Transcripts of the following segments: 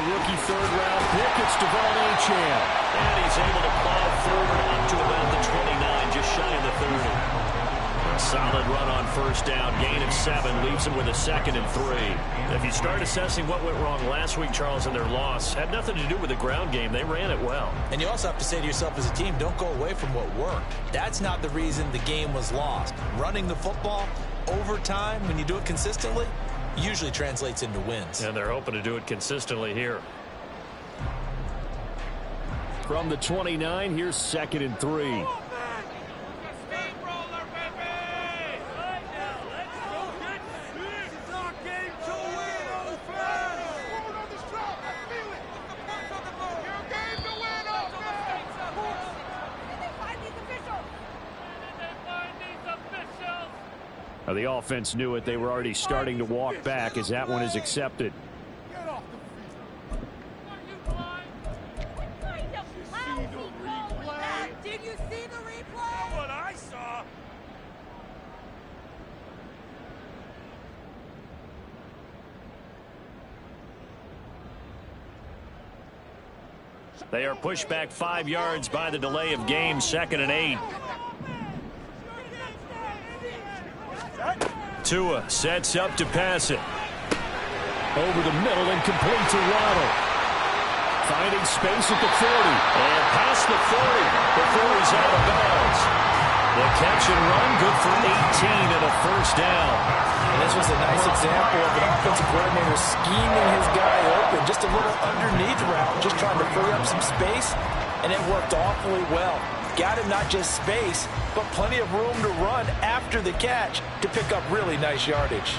the rookie third-round pick. It's Devon Achane. And he's able to plow forward up to about the 29, just shy of the 30. Solid run on first down. Gain of 7 leaves him with a 2nd and 3. If you start assessing what went wrong last week, Charles, in their loss, had nothing to do with the ground game. They ran it well. And you also have to say to yourself as a team, don't go away from what worked. That's not the reason the game was lost. Running the football over time, when you do it consistently, usually translates into wins. And they're hoping to do it consistently here. From the 29, here's 2nd and 3. The offense knew it. They were already starting to walk back as that one is accepted. Did you see the replay? What I saw. They are pushed back 5 yards by the delay of game. 2nd and 8. Tua sets up to pass it. Over the middle and complete to Waddle. Finding space at the 40. And past the 40 before he's out of bounds. The catch and run, good for 18 and a first down. And this was a nice example of an offensive coordinator scheming his guy open. Just a little underneath route, just trying to free up some space, and it worked awfully well. Got him not just space, but plenty of room to run after the catch to pick up really nice yardage.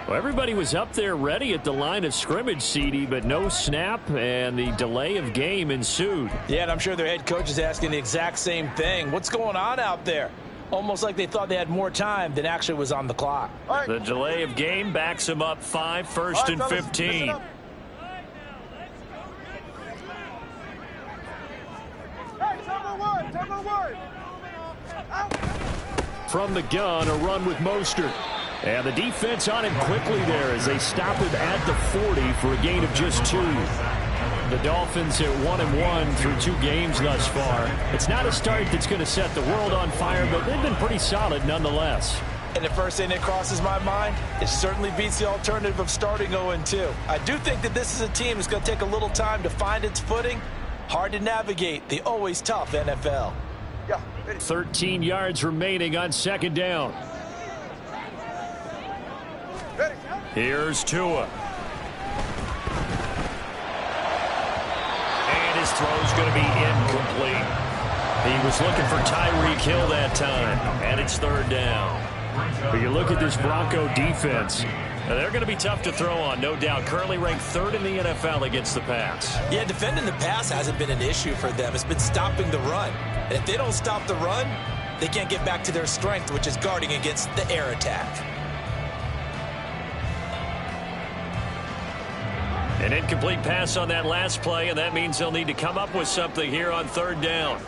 Well, everybody was up there ready at the line of scrimmage, CD, but no snap, and the delay of game ensued. Yeah, and I'm sure their head coach is asking the exact same thing. What's going on out there? Almost like they thought they had more time than actually was on the clock. The delay of game backs him up 5, 1st and 15. From the gun, a run with Mostert. And the defense on him quickly there as they stop him at the 40 for a gain of just 2. The Dolphins at 1-1 through 2 games thus far. It's not a start that's going to set the world on fire, but they've been pretty solid nonetheless. And the first thing that crosses my mind, it certainly beats the alternative of starting 0-2. I do think that this is a team that's going to take a little time to find its footing. Hard to navigate the always tough NFL. 13 yards remaining on 2nd down. Here's Tua. And his throw's going to be incomplete. He was looking for Tyreek Hill that time, and it's 3rd down. But you look at this Bronco defense. Now, they're going to be tough to throw on, no doubt. Currently ranked 3rd in the NFL against the pass. Yeah, defending the pass hasn't been an issue for them. It's been stopping the run. And if they don't stop the run, they can't get back to their strength, which is guarding against the air attack. An incomplete pass on that last play, and that means they'll need to come up with something here on 3rd down.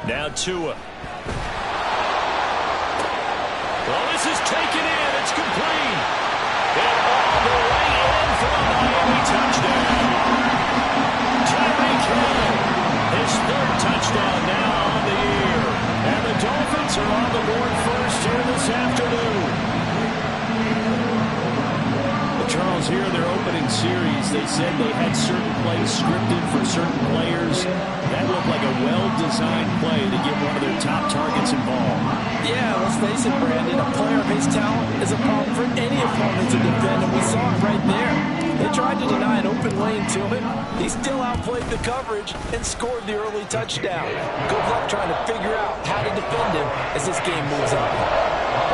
Now Tua. Well, this is taken in. It's complete. And all the way in for a Miami touchdown. Tyreek Hill, his 3rd touchdown now on the year. And the Dolphins are on the board first here this afternoon. Charles, here in their opening series, they said they had certain plays scripted for certain players. That looked like a well-designed play to get one of their top targets involved. Yeah, let's face it, Brandon. A player of his talent is a problem for any opponent to defend, and we saw it right there. They tried to deny an open lane to him. He still outplayed the coverage and scored the early touchdown. Good luck trying to figure out how to defend him as this game moves on.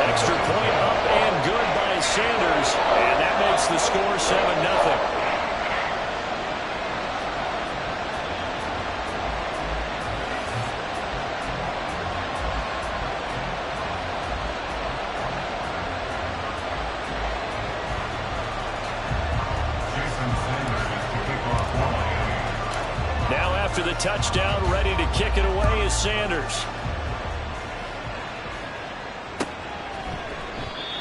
Extra point up and good by Sanders, and that makes the score 7-0. after the touchdown, ready to kick it away is Sanders.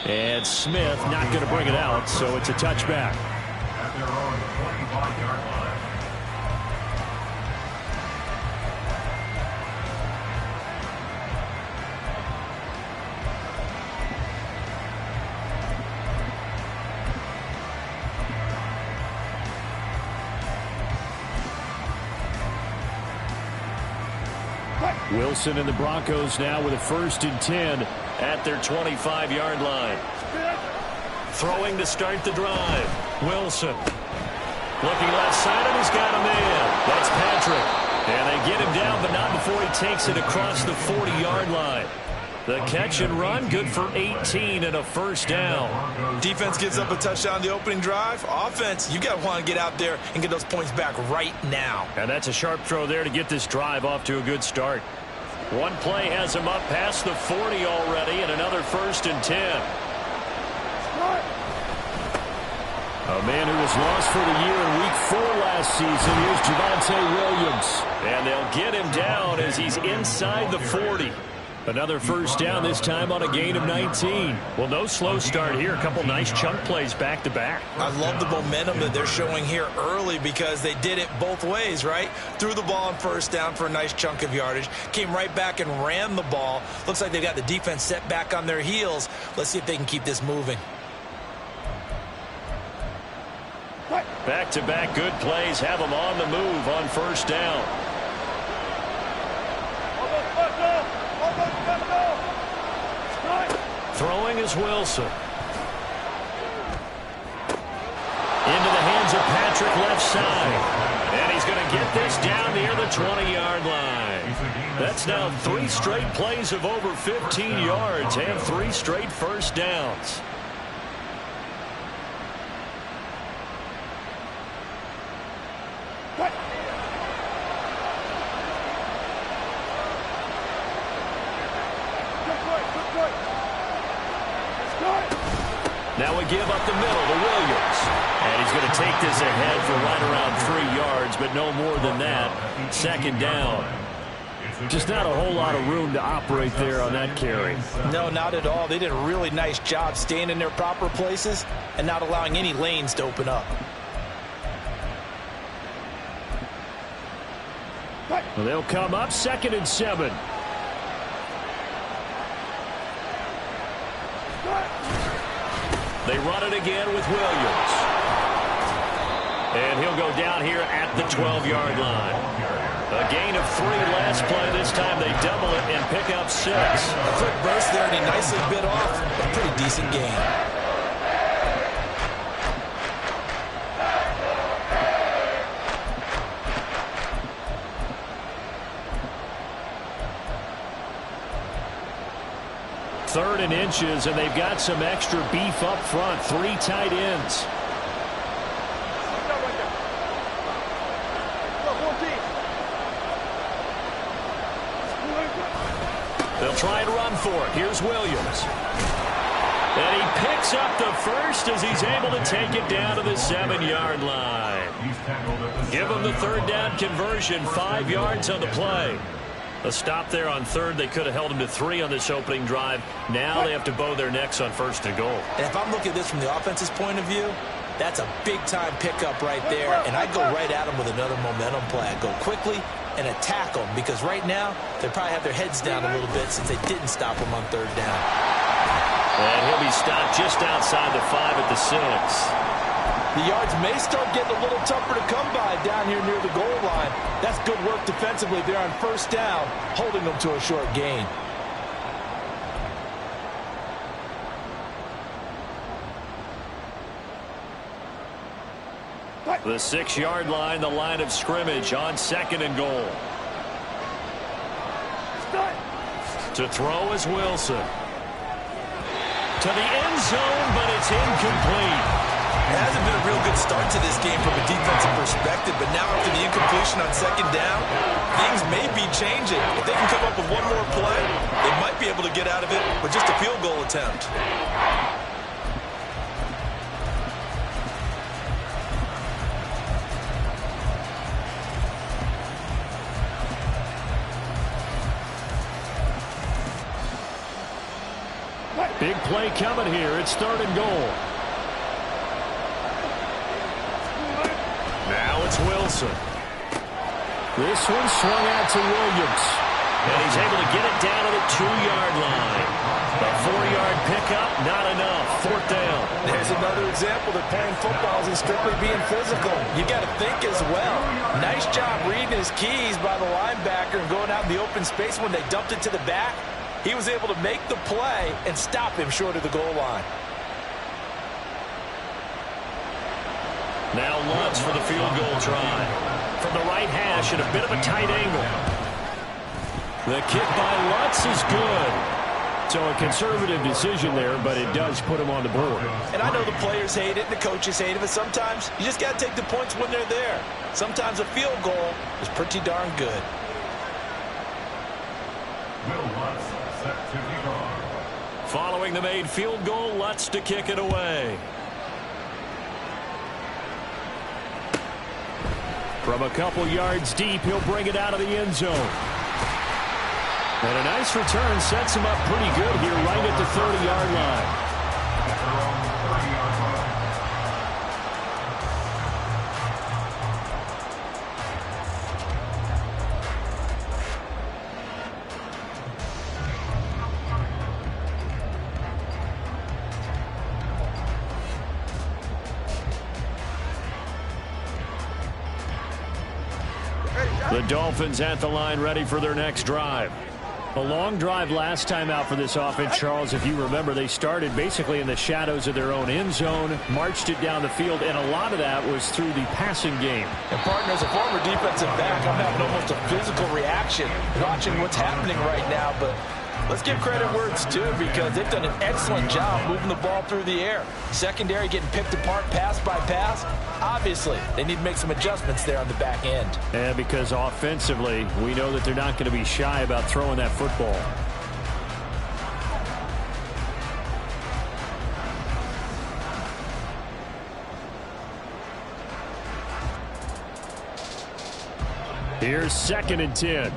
And Smith not going to bring it out, so it's a touchback. At their own 25-yard line. Wilson and the Broncos now with a 1st and 10 at their 25-yard line. Throwing to start the drive. Wilson. Looking left side, and he's got a man. That's Patrick. And they get him down, but not before he takes it across the 40-yard line. The catch and run, good for 18 and a 1st down. Defense gives up a touchdown on the opening drive. Offense, you got to want to get out there and get those points back right now. And that's a sharp throw there to get this drive off to a good start. One play has him up past the 40 already, and another 1st and 10. A man who was lost for the year in Week 4 last season. Here's Javonte Williams. And they'll get him down as he's inside the 40. Another 1st down, this time on a gain of 19. Well, no slow start here. A couple nice chunk plays back-to-back. I love the momentum that they're showing here early because they did it both ways, right? Threw the ball on 1st down for a nice chunk of yardage. Came right back and ran the ball. Looks like they've got the defense set back on their heels. Let's see if they can keep this moving. Back-to-back good plays have them on the move on 1st down. Throwing is Wilson. Into the hands of Patrick left side. And he's going to get this down near the 20-yard line. That's now 3 straight plays of over 15 yards and 3 straight 1st downs. Now we give up the middle to Williams. And he's going to take this ahead for right around 3 yards, but no more than that. 2nd down. Just not a whole lot of room to operate there on that carry. No, not at all. They did a really nice job staying in their proper places and not allowing any lanes to open up. Well, they'll come up 2nd and 7. They run it again with Williams. And he'll go down here at the 12-yard line. A gain of 3 last play. This time they double it and pick up 6. A quick burst there, and he nicely bit off a pretty decent gain. Third and inches, and they've got some extra beef up front. 3 tight ends. They'll try and run for it. Here's Williams. And he picks up the 1st as he's able to take it down to the 7-yard line. Give them the 3rd down conversion. 5 yards on the play. A stop there on 3rd. They could have held him to 3 on this opening drive. Now they have to bow their necks on 1st and goal. And if I'm looking at this from the offense's point of view, that's a big-time pickup right there. And I go right at them with another momentum play. I go quickly and attack them because right now they probably have their heads down a little bit since they didn't stop them on 3rd down. And he'll be stopped just outside the 5 at the 6. The yards may start getting a little tougher to come by down here near the goal line. That's good work defensively there on 1st down, holding them to a short gain. The 6-yard line, the line of scrimmage on 2nd and goal. To throw is Wilson. To the end zone, but it's incomplete. It hasn't been a real good start to this game from a defensive perspective, but now after the incompletion on 2nd down, things may be changing. If they can come up with one more play, they might be able to get out of it with just a field goal attempt. play coming here. It's 3rd and goal. Now it's Wilson. This one swung out to Williams. And he's able to get it down to the 2-yard line. A 4-yard pickup, not enough. 4th down. There's another example that playing football isn't strictly being physical. You got to think as well. Nice job reading his keys by the linebacker and going out in the open space when they dumped it to the back. He was able to make the play and stop him short of the goal line. Now Lutz for the field goal try. From the right hash at a bit of a tight angle. The kick by Lutz is good. So a conservative decision there, but it does put him on the board. And I know the players hate it and the coaches hate it, but sometimes you just got to take the points when they're there. Sometimes a field goal is pretty darn good. Following the made field goal, Lutz to kick it away. From a couple yards deep, he'll bring it out of the end zone. And a nice return sets him up pretty good here right at the 30-yard line. The Dolphins at the line ready for their next drive. A long drive last time out for this offense, Charles. If you remember, they started basically in the shadows of their own end zone, marched it down the field, and a lot of that was through the passing game. And, partner, as a former defensive back, I'm having almost a physical reaction watching what's happening right now. But let's give credit where it's due because they've done an excellent job moving the ball through the air. Secondary getting picked apart pass by pass. Obviously, they need to make some adjustments there on the back end. And because offensively, we know that they're not going to be shy about throwing that football. Here's 2nd and 10.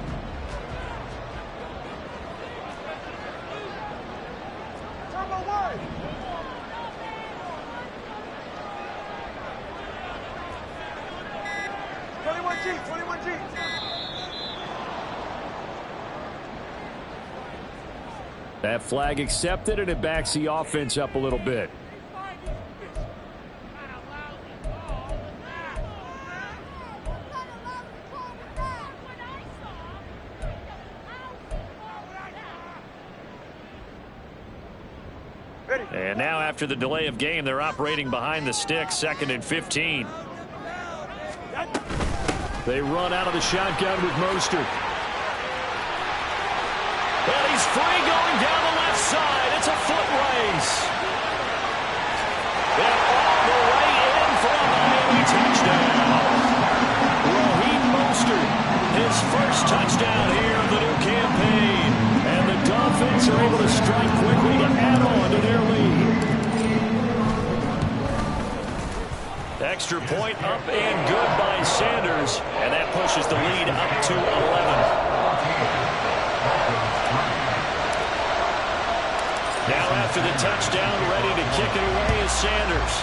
That flag accepted, and it backs the offense up a little bit. And now after the delay of game, they're operating behind the sticks, 2nd and 15. They run out of the shotgun with Mostert. And he's free going down the left side. It's a foot race. And all the way in for a Miami touchdown. Raheem Mostert, his first touchdown here of the new campaign. And the Dolphins are able to strike quickly to add on to their lead. Extra point up and good by Sanders. And that pushes the lead up to 11. Now after the touchdown, ready to kick it away is Sanders.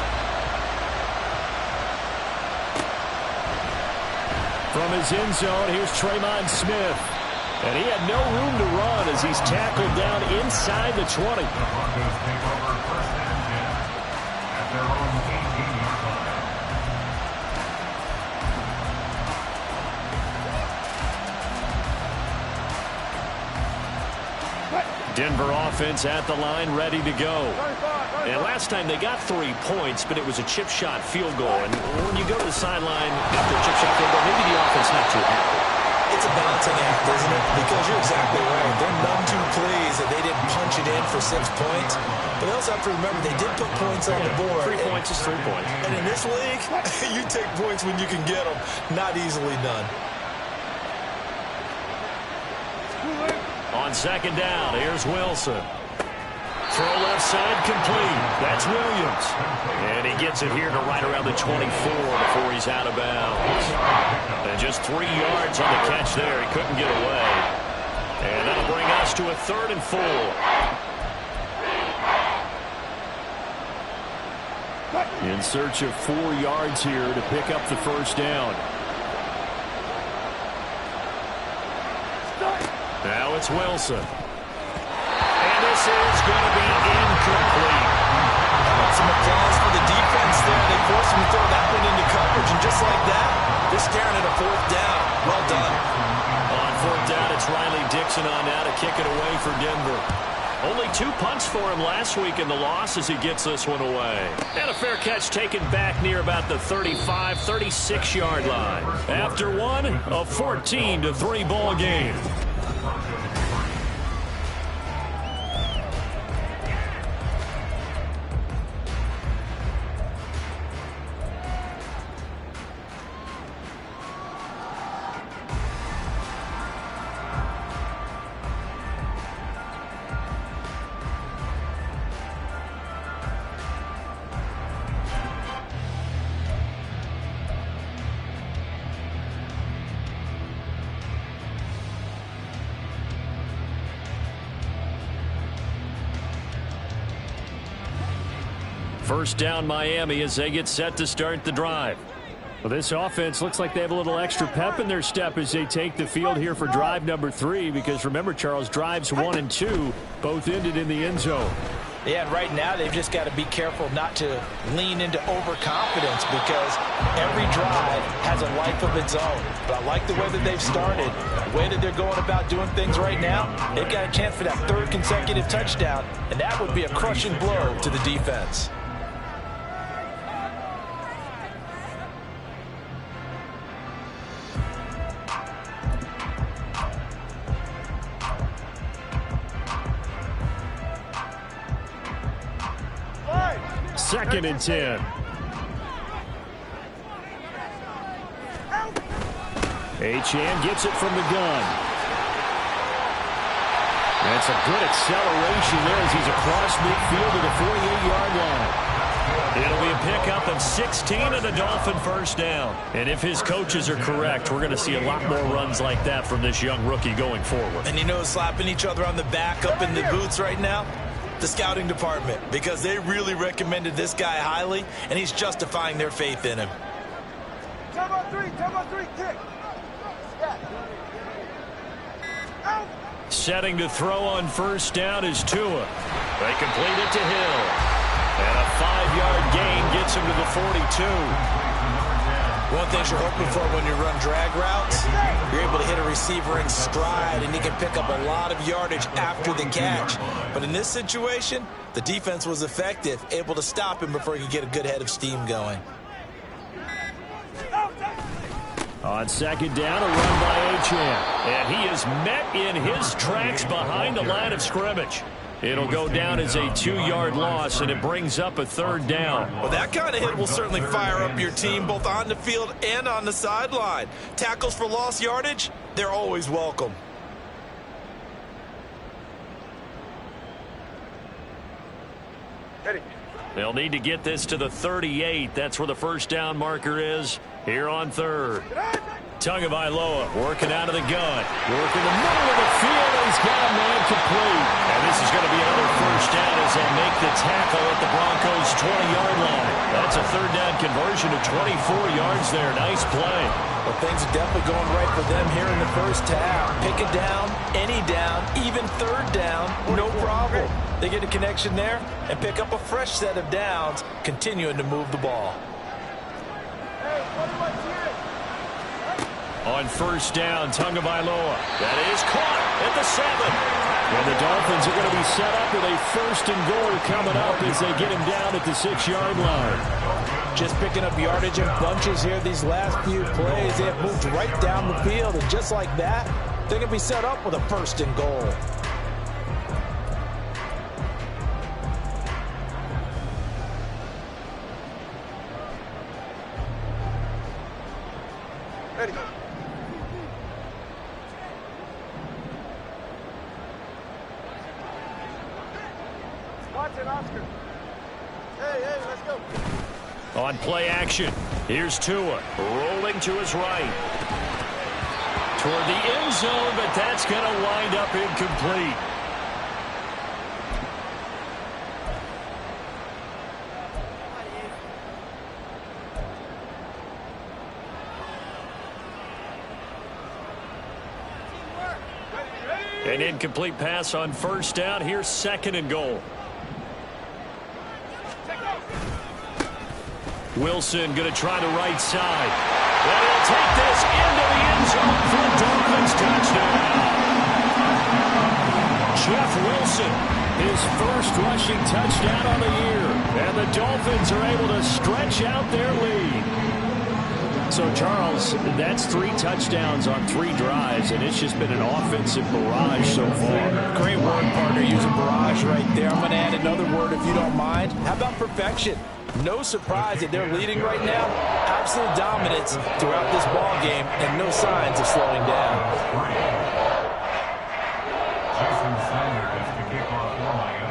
From his end zone, here's Tremon Smith. And he had no room to run as he's tackled down inside the 20. Denver offense at the line, ready to go. And last time they got 3 points, but it was a chip shot field goal. And when you go to the sideline after a chip shot field goal, maybe the offense not too happy. It's a balancing act, isn't it? Because you're exactly right. They're none too pleased that they didn't punch it in for 6 points. But they also have to remember they did put points on the board. 3 points is 3 points. And in this league, you take points when you can get them. Not easily done. On 2nd down, here's Wilson. Throw left side complete. That's Williams. And he gets it here to right around the 24 before he's out of bounds. And just 3 yards on the catch there. He couldn't get away. And that'll bring us to a 3rd and 4. In search of 4 yards here to pick up the first down. Now it's Wilson. And this is going to be incomplete. Some applause for the defense there. They forced him to throw that one into coverage, and just like that, they're staring at a 4th down. Well done. On 4th down, it's Riley Dixon on now to kick it away for Denver. Only 2 punts for him last week in the loss as he gets this one away. And a fair catch taken back near about the 35, 36-yard line. After one, a 14-3 ball game. First down Miami as they get set to start the drive. Well, this offense looks like they have a little extra pep in their step as they take the field here for drive number 3, because remember, Charles, drives 1 and 2 both ended in the end zone. Yeah, and right now they've just got to be careful not to lean into overconfidence, because every drive has a life of its own. But I like the way that they've started, the way that they're going about doing things right now. They've got a chance for that 3rd consecutive touchdown, and that would be a crushing blow to the defense. Second and 10. Achane gets it from the gun. That's a good acceleration there as he's across midfield to the 48-yard line. It'll be a pickup of 16 and a Dolphin first down. And if his coaches are correct, we're going to see a lot more runs like that from this young rookie going forward. And you know, slapping each other on the back up in the boots right now? The scouting department, because they really recommended this guy highly, and he's justifying their faith in him. Turbo 3, kick. Setting to throw on first down is Tua. They complete it to Hill. And a 5-yard gain gets him to the 42. One thing you're hoping for when you run drag routes, you're able to hit a receiver in stride, and he can pick up a lot of yardage after the catch. But in this situation, the defense was effective, able to stop him before he could get a good head of steam going. On second down, a run by Achane. And he is met in his tracks behind the line of scrimmage. It'll go down as a 2-yard loss, and it brings up a 3rd down. Well, that kind of hit will certainly fire up your team, both on the field and on the sideline. Tackles for lost yardage, they're always welcome. They'll need to get this to the 38. That's where the first down marker is here on 3rd. Tagovailoa working out of the gun. Working the middle of the field, and he's got a man complete. And this is going to be another first down as they'll make the tackle at the Broncos' 20-yard line. That's a 3rd down conversion of 24 yards there. Nice play. Well, things are definitely going right for them here in the first half. Pick it down, any down, even 3rd down, no problem. They get a connection there and pick up a fresh set of downs, continuing to move the ball. On first down, Tagovailoa. That is caught at the 7. And the Dolphins are going to be set up with a 1st and goal coming up as they get him down at the 6-yard line. Just picking up yardage in bunches here these last few plays. They have moved right down the field, and just like that, they're going to be set up with a 1st and goal. Ready. Watson, Oscar. Hey, let's go. On play action, here's Tua rolling to his right. Toward the end zone, but that's going to wind up incomplete. An incomplete pass on first down. Here's 2nd and goal. Wilson going to try the right side. And he'll take this into the end zone for a Dolphins touchdown. Jeff Wilson, his first rushing touchdown on the year. And the Dolphins are able to stretch out their lead. So, Charles, that's 3 touchdowns on 3 drives, and it's just been an offensive barrage so far. Great word, partner. Use a barrage right there. I'm going to add another word if you don't mind. How about perfection? No surprise that they're leading right now. Absolute dominance throughout this ball game, and no signs of slowing down. Jason Sanders to kick off for Miami.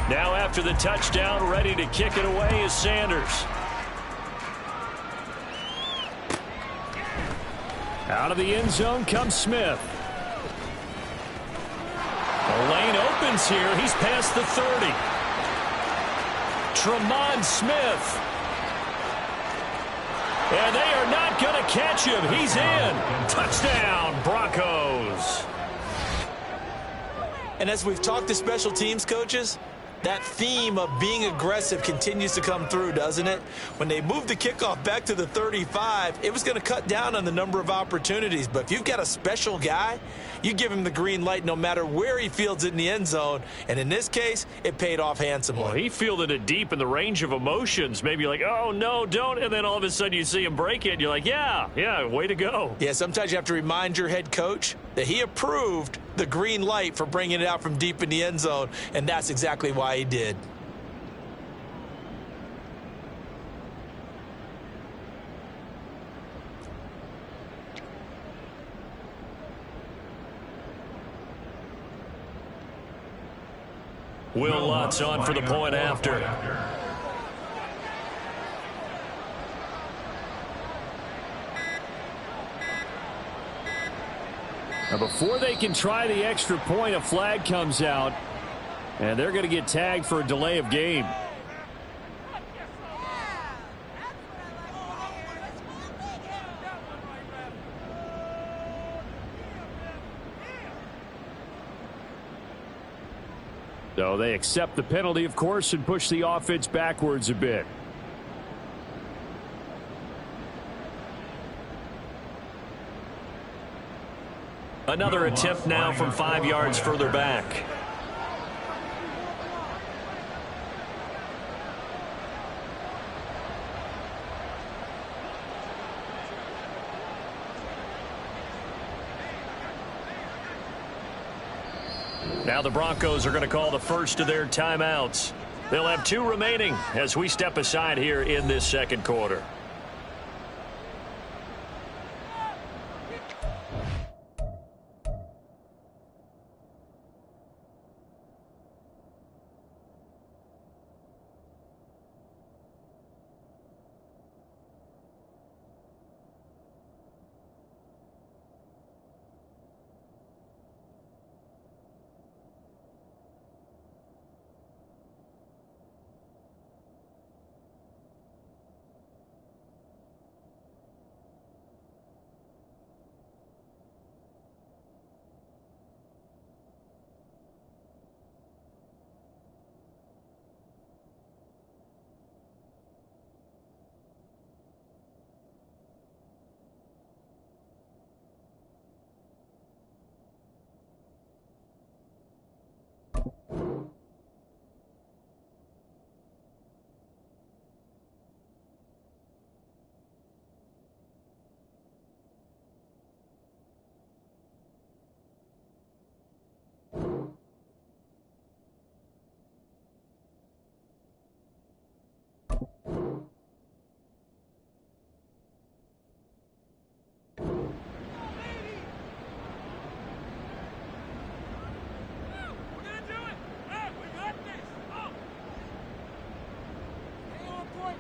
Now after the touchdown, ready to kick it away is Sanders. Out of the end zone comes Smith. The lane opens here. He's past the 30. Tremont Smith. And they are not going to catch him. He's in. Touchdown, Broncos. And as we've talked to special teams coaches, that theme of being aggressive continues to come through, doesn't it? When they moved the kickoff back to the 35, it was going to cut down on the number of opportunities. But if you've got a special guy, you give him the green light no matter where he fields it in the end zone. And in this case, it paid off handsomely. Well, he fielded it deep in the range of emotions. Maybe like, oh, no, don't. And then all of a sudden you see him break it. And you're like, yeah, way to go. Yeah, sometimes you have to remind your head coach that he approved the green light for bringing it out from deep in the end zone. And that's exactly why he did. Will Lutz on for the point after. Now before they can try the extra point, a flag comes out, and they're going to get tagged for a delay of game. So they accept the penalty, of course, and push the offense backwards a bit. Another attempt now from 5 yards further back. Now the Broncos are going to call the first of their timeouts. They'll have 2 remaining as we step aside here in this second quarter.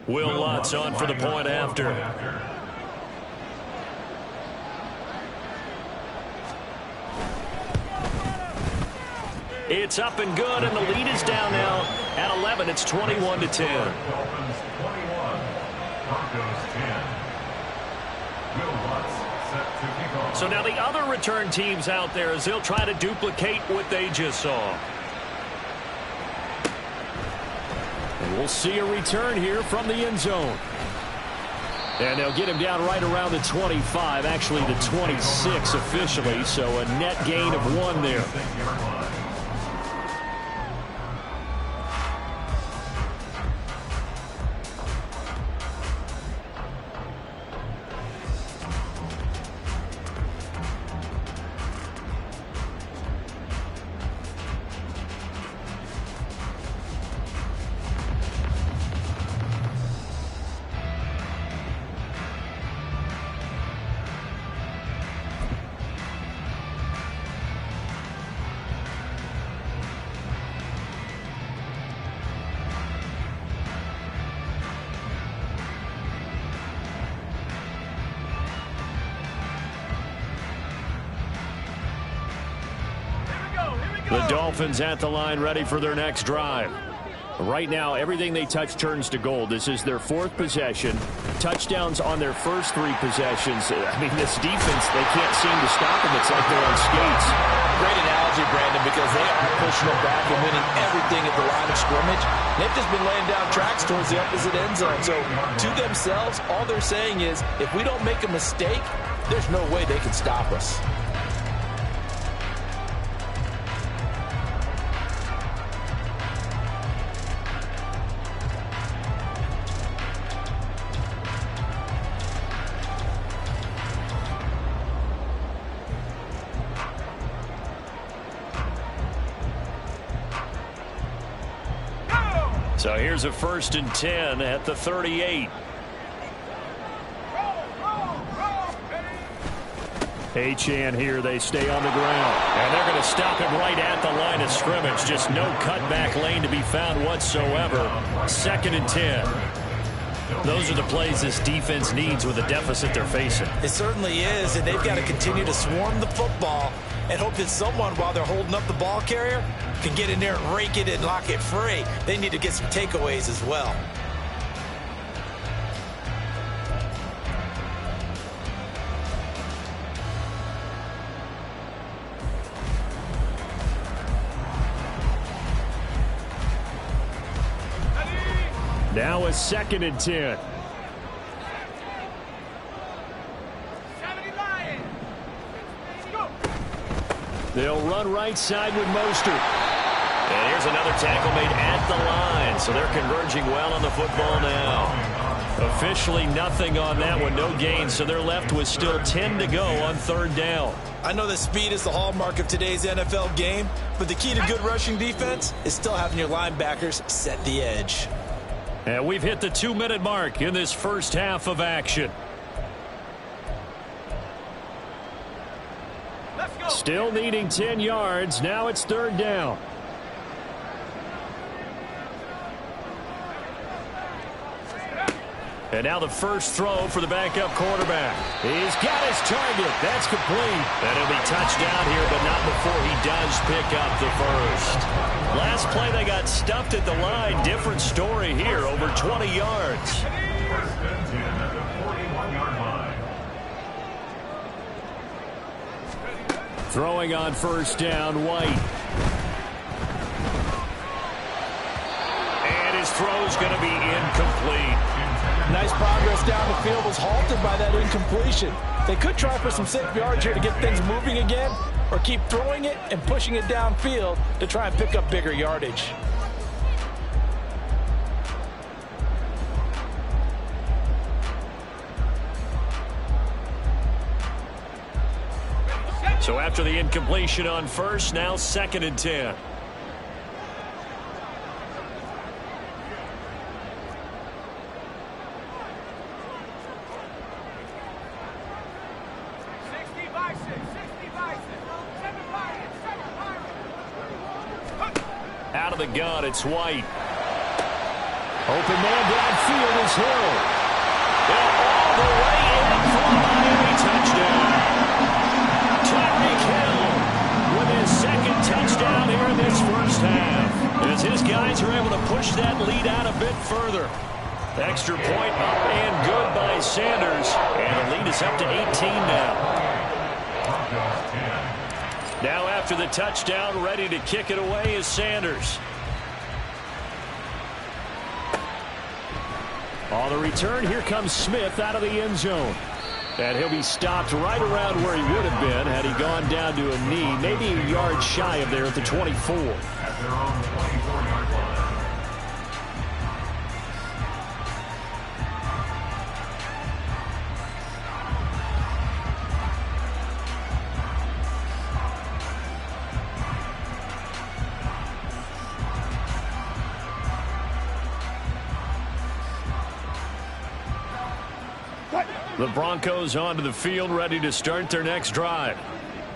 Will Lutz on for the point after. It's up and good, and the lead is down now at 11. It's 21-10. Dolphins 21, Broncos 10. Will Lutz set to kick off. So now the other return teams out there as they'll try to duplicate what they just saw. And we'll see a return here from the end zone. And they'll get him down right around the 25, actually the 26 officially, so a net gain of 1 there. The Dolphins at the line, ready for their next drive. Right now, everything they touch turns to gold. This is their 4th possession. Touchdowns on their first 3 possessions. I mean, this defense, they can't seem to stop them. It's like they're on skates. Great analogy, Brandon, because they are pushing them back and winning everything at the line of scrimmage. They've just been laying down tracks towards the opposite end zone. So, to themselves, all they're saying is, if we don't make a mistake, there's no way they can stop us. So here's a 1st and 10 at the 38. Achane here, they stay on the ground. And they're going to stop him right at the line of scrimmage. Just no cutback lane to be found whatsoever. 2nd and 10. Those are the plays this defense needs with the deficit they're facing. It certainly is, and they've got to continue to swarm the football and hope that someone, while they're holding up the ball carrier, can get in there and rake it and lock it free. They need to get some takeaways as well. Now a 2nd and 10. They'll run right side with Mostert. And here's another tackle made at the line. So they're converging well on the football now. Officially nothing on that one, no gain. So they're left with still 10 to go on 3rd down. I know that speed is the hallmark of today's NFL game, but the key to good rushing defense is still having your linebackers set the edge. And we've hit the 2-minute mark in this first half of action. Still needing 10 yards. Now it's 3rd down. And now the first throw for the backup quarterback. He's got his target. That's complete. And it'll be touchdown here, but not before he does pick up the first. Last play, they got stuffed at the line. Different story here, over 20 yards. 1st and 10 at the 41-yard line. Throwing on 1st down, White. And his throw's going to be incomplete. Nice progress down the field was halted by that incompletion. They could try for some safe yards here to get things moving again, or keep throwing it and pushing it downfield to try and pick up bigger yardage. So after the incompletion on 1st, now 2nd and 10. Out of the gun, it's White. Open man downfield is Hill. All the way in for a Miami touchdown. Tyreek Hill with his 2nd touchdown here in this stretch that lead out a bit further. Extra point up and good by Sanders. And the lead is up to 18 now. Now after the touchdown, ready to kick it away is Sanders. On the return, here comes Smith out of the end zone. And he'll be stopped right around where he would have been had he gone down to a knee, maybe a yard shy of there at the 24. At their own 24-yard line. The Broncos onto the field, ready to start their next drive.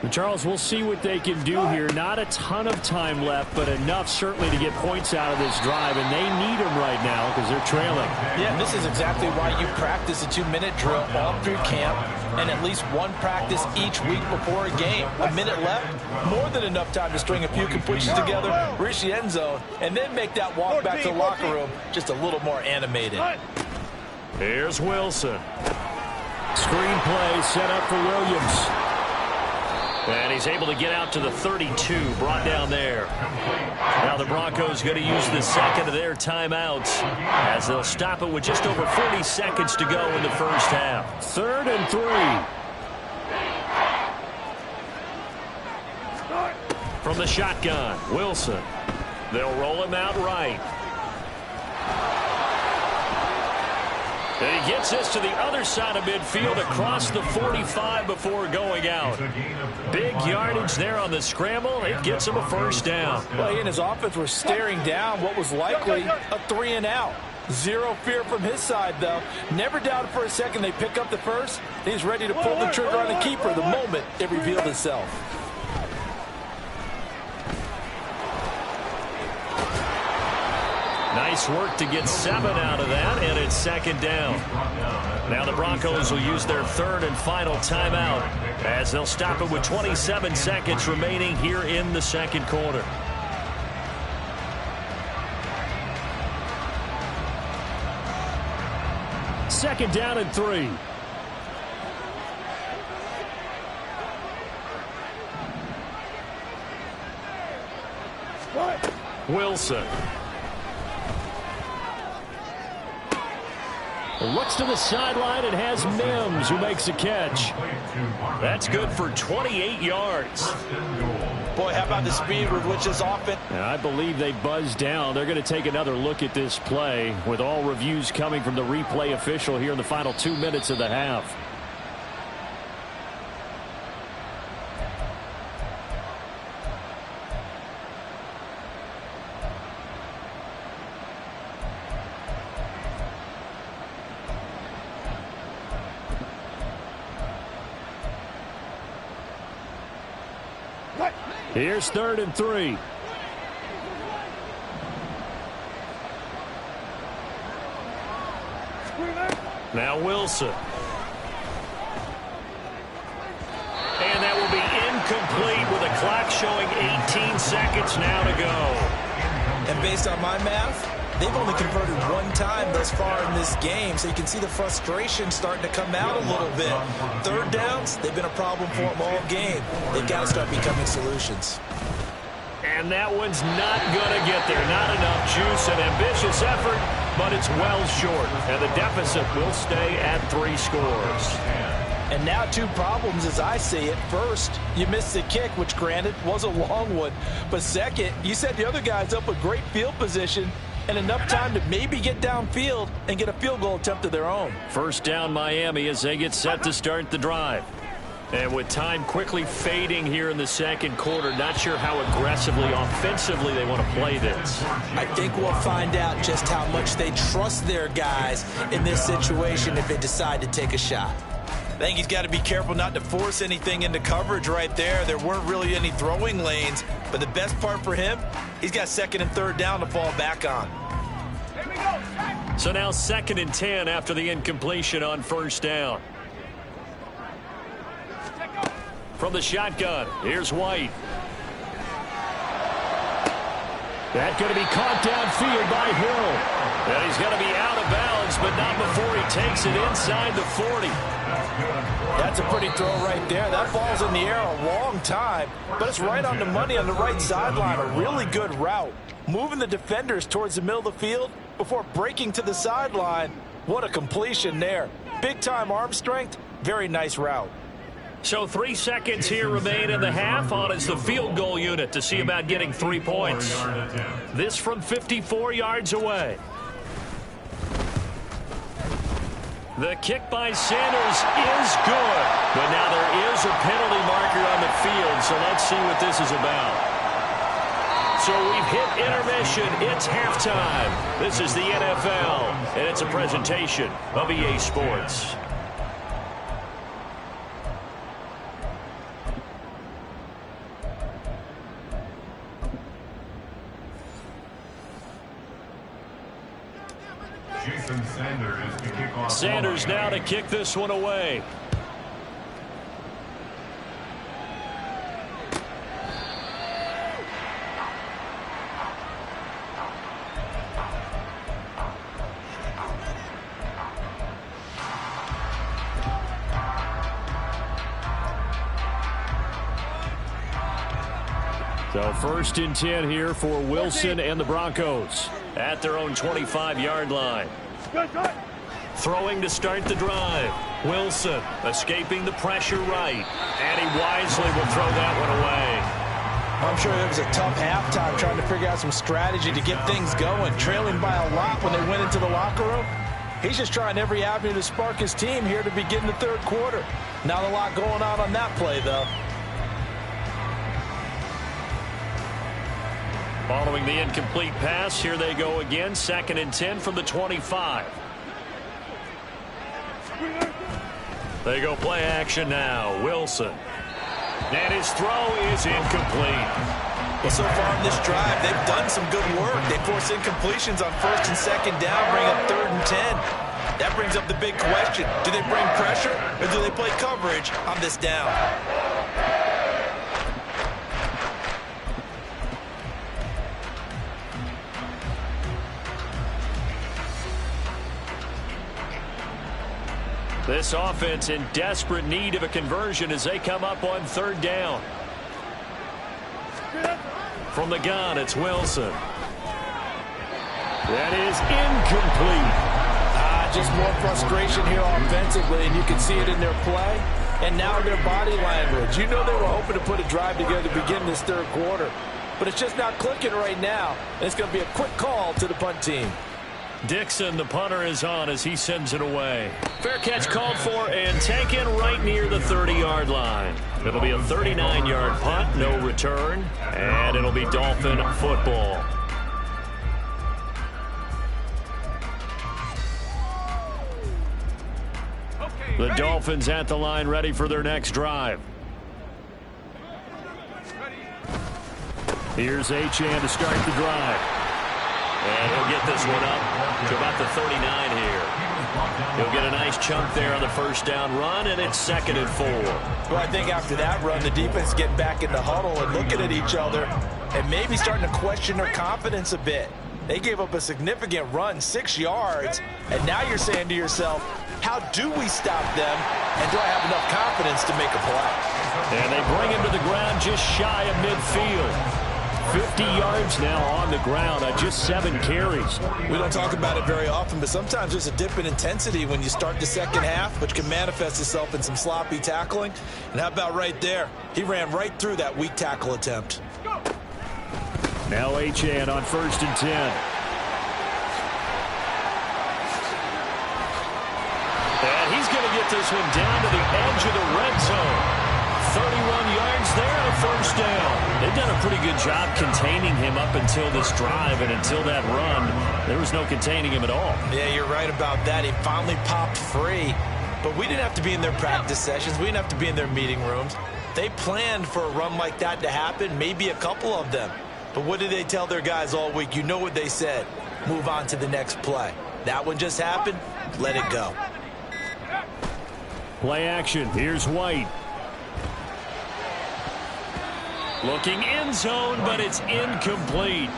And Charles, we'll see what they can do here. Not a ton of time left, but enough certainly to get points out of this drive, and they need them right now because they're trailing. Yeah, and this is exactly why you practice a 2-minute drill all through camp and at least one practice each week before a game. A minute left, more than enough time to string a few completions together, reach the end zone, and then make that walk back to the locker room just a little more animated. Here's Wilson. Screen play set up for Williams. And he's able to get out to the 32, brought down there. Now the Broncos going to use the second of their timeouts as they'll stop it with just over 40 seconds to go in the first half. 3rd and 3. From the shotgun, Wilson. They'll roll him out right. And he gets this to the other side of midfield across the 45 before going out. Big yardage there on the scramble. It gets him a first down. Well, he and his offense were staring down what was likely a 3-and-out. Zero fear from his side, though. Never doubted for a second they pick up the first. He's ready to pull the trigger on the keeper the moment it revealed itself. Nice work to get 7 out of that, and it's second down. Now the Broncos will use their 3rd and final timeout as they'll stop it with 27 seconds remaining here in the second quarter. Second down and 3. Wilson. Looks to the sideline and has Mims who makes a catch. That's good for 28 yards. Boy, how about the speed with which this offense... I believe they buzzed down. They're going to take another look at this play with all reviews coming from the replay official here in the final 2 minutes of the half. Here's 3rd and 3. Now Wilson. And that will be incomplete with a clock showing 18 seconds now to go. And based on my math, they've only converted one time thus far in this game, so you can see the frustration starting to come out a little bit. 3rd downs, they've been a problem for them all game. They've got to start becoming solutions. And that one's not going to get there. Not enough juice, an ambitious effort, but it's well short. And the deficit will stay at 3 scores. And now 2 problems as I see it. First, you missed the kick, which granted was a long one. But second, you set the other guys up with great field position and enough time to maybe get downfield and get a field goal attempt of their own. First down Miami as they get set to start the drive. And with time quickly fading here in the second quarter, not sure how aggressively, offensively they want to play this. I think we'll find out just how much they trust their guys in this situation if they decide to take a shot. I think he's got to be careful not to force anything into coverage right there. There weren't really any throwing lanes, but the best part for him, he's got 2nd and 3rd down to fall back on. So now 2nd and 10 after the incompletion on first down. From the shotgun, here's White. That going to be caught downfield by Hill. And he's going to be out of bounds, but not before he takes it inside the 40. That's a pretty throw right there. That ball's in the air a long time, but it's right on the money on the right sideline. A really good route. Moving the defenders towards the middle of the field before breaking to the sideline. What a completion there. Big-time arm strength. Very nice route. So 3 seconds here remain in the half. On is the field goal unit to see about getting 3 points. This from 54 yards away. The kick by Sanders is good. But now there is a penalty marker on the field, so let's see what this is about. So we've hit intermission. It's halftime. This is the NFL, and it's a presentation of EA Sports. Sanders now to kick this one away. So 1st and 10 here for Wilson and the Broncos. At their own 25-yard line. Throwing to start the drive. Wilson escaping the pressure right. And he wisely will throw that one away. I'm sure it was a tough halftime trying to figure out some strategy to get things going. Trailing by a lot when they went into the locker room. He's just trying every avenue to spark his team here to begin the 3rd quarter. Not a lot going on that play, though. Following the incomplete pass, here they go again. 2nd and 10 from the 25. They go play action now. Wilson. And his throw is incomplete. Well, so far in this drive, they've done some good work. They force incompletions on 1st and 2nd down, bring up 3rd and 10. That brings up the big question. Do they bring pressure or do they play coverage on this down? This offense in desperate need of a conversion as they come up on 3rd down. From the gun, it's Wilson. That is incomplete. Just more frustration here offensively, and you can see it in their play and now their body language. You know they were hoping to put a drive together to begin this 3rd quarter, but it's just not clicking right now, and it's going to be a quick call to the punt team. Dixon, the punter, is on as he sends it away. Fair catch called for and taken right near the 30-yard line. It'll be a 39-yard punt, no return, and it'll be Dolphin football. The Dolphins at the line ready for their next drive. Here's Achane to start the drive. And he'll get this one up to about the 39 here. He'll get a nice chunk there on the 1st down run, and it's 2nd and 4. Well, I think after that run, the defense getting back in the huddle and looking at each other and maybe starting to question their confidence a bit. They gave up a significant run, 6 yards, and now you're saying to yourself, how do we stop them, and do I have enough confidence to make a play? And they bring him to the ground just shy of midfield. 50 yards now on the ground on just 7 carries. We don't talk about it very often, but sometimes there's a dip in intensity when you start the 2nd half, which can manifest itself in some sloppy tackling. And how about right there? He ran right through that weak tackle attempt. Now Achane on 1st and 10. And he's going to get this one down to the edge of the red zone. 31 yards there, a 1st down. They've done a pretty good job containing him up until this drive, and until that run, there was no containing him at all. Yeah, you're right about that. He finally popped free. But we didn't have to be in their practice sessions. We didn't have to be in their meeting rooms. They planned for a run like that to happen, maybe a couple of them. But what did they tell their guys all week? You know what they said. Move on to the next play. That one just happened. Let it go. Play action. Here's White. Looking end zone, but it's incomplete.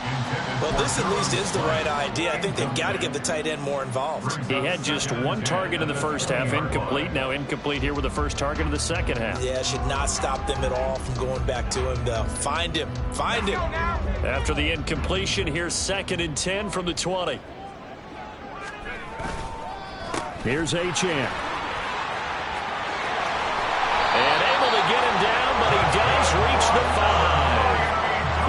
Well, this at least is the right idea. I think they've got to get the tight end more involved. He had just one target in the first half, incomplete. Now incomplete here with the first target of the second half. Yeah, should not stop them at all from going back to him, though. Find him. Find him. After the incompletion, here's 2nd and 10 from the 20. Here's Achane. And able to get him down, but he does reach the 5.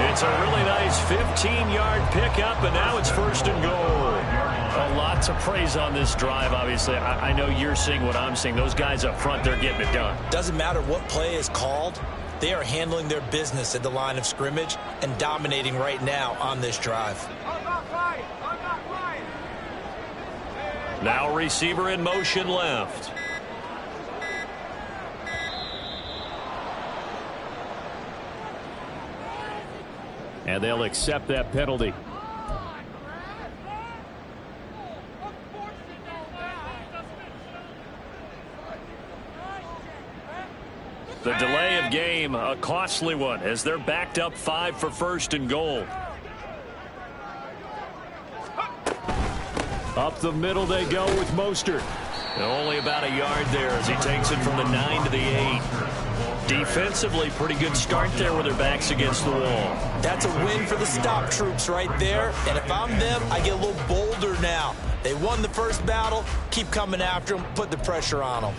It's a really nice 15-yard pickup, and now it's 1st and goal. A lot to praise on this drive, obviously. I know you're seeing what I'm seeing. Those guys up front, they're getting it done. Doesn't matter what play is called. They are handling their business at the line of scrimmage and dominating right now on this drive. Now receiver in motion left. And they'll accept that penalty. The delay of game, a costly one, as they're backed up 5 for 1st and goal. Up the middle they go with Mostert. Only about a yard there as he takes it from the 9 to the 8. Defensively, pretty good start there with their backs against the wall. That's a win for the stop troops right there. And if I'm them, I get a little bolder now. They won the first battle. Keep coming after them. Put the pressure on them.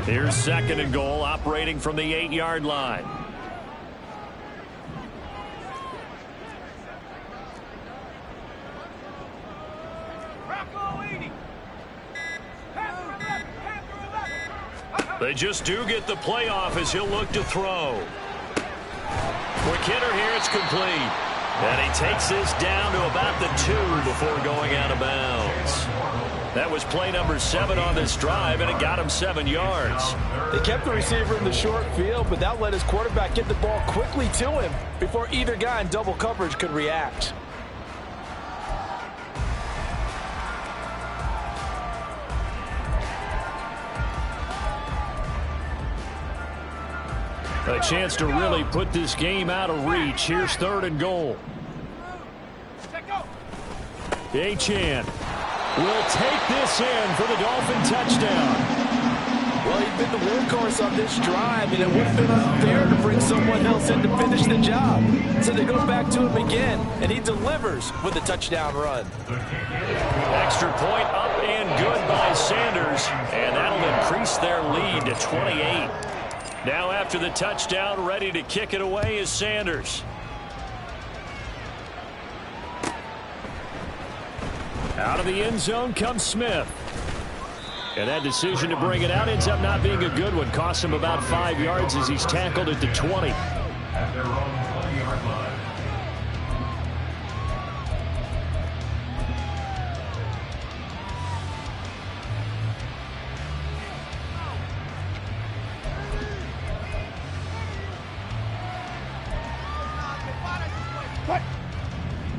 Here's 2nd and goal, operating from the 8-yard line. They just do get the playoff as he'll look to throw. Quick hitter here, it's complete. And he takes this down to about the 2 before going out of bounds. That was play number 7 on this drive, and it got him 7 yards. They kept the receiver in the short field, but that let his quarterback get the ball quickly to him before either guy in double coverage could react. A chance to really put this game out of reach. Here's 3rd and goal. Achane will take this in for the Dolphin touchdown. Well, he's been the workhorse on this drive, and it would have been unfair to bring someone else in to finish the job. So they go back to him again, and he delivers with a touchdown run. Extra point up and good by Sanders, and that'll increase their lead to 28. Now after the touchdown, ready to kick it away is Sanders. Out of the end zone comes Smith. And that decision to bring it out ends up not being a good one. Costs him about 5 yards as he's tackled at the 20. At their own 20-yard line.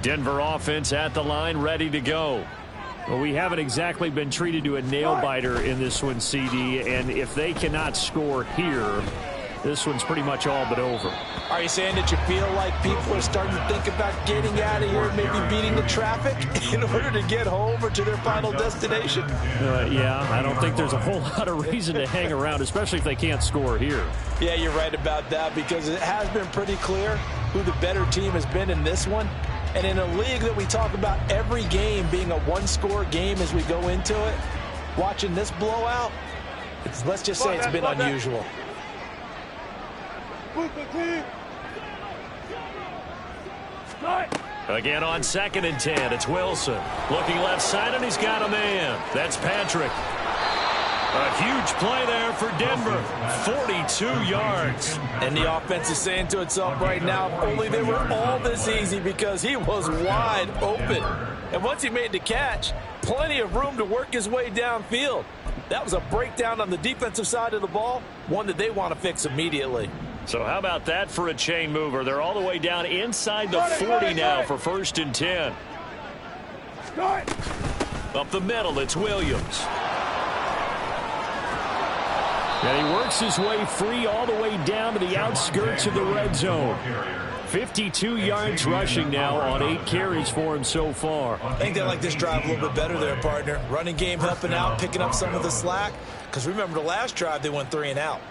Denver offense at the line, ready to go. Well, we haven't exactly been treated to a nail-biter in this one, CD, and if they cannot score here, this one's pretty much all but over. Are you saying that you feel like people are starting to think about getting out of here and maybe beating the traffic in order to get home or to their final destination? Yeah, I don't think there's a whole lot of reason to hang around, especially if they can't score here. Yeah, you're right about that, because it has been pretty clear who the better team has been in this one. And in a league that we talk about every game being a one-score game as we go into it, watching this blowout, let's just say it's been unusual. Again on 2nd and 10, it's Wilson. Looking left side, and he's got a man. That's Patrick. A huge play there for Denver. 42 yards. And the offense is saying to itself right now, if only they were all this easy, because he was wide open. And once he made the catch, plenty of room to work his way downfield. That was a breakdown on the defensive side of the ball, one that they want to fix immediately. So how about that for a chain mover? They're all the way down inside the 40 now for 1st and 10. Up the middle, it's Williams. And he works his way free all the way down to the outskirts of the red zone. 52 yards rushing now on 8 carries for him so far. I think they like this drive a little bit better there, partner. Running game helping out, picking up some of the slack. Because remember the last drive, they went 3 and out.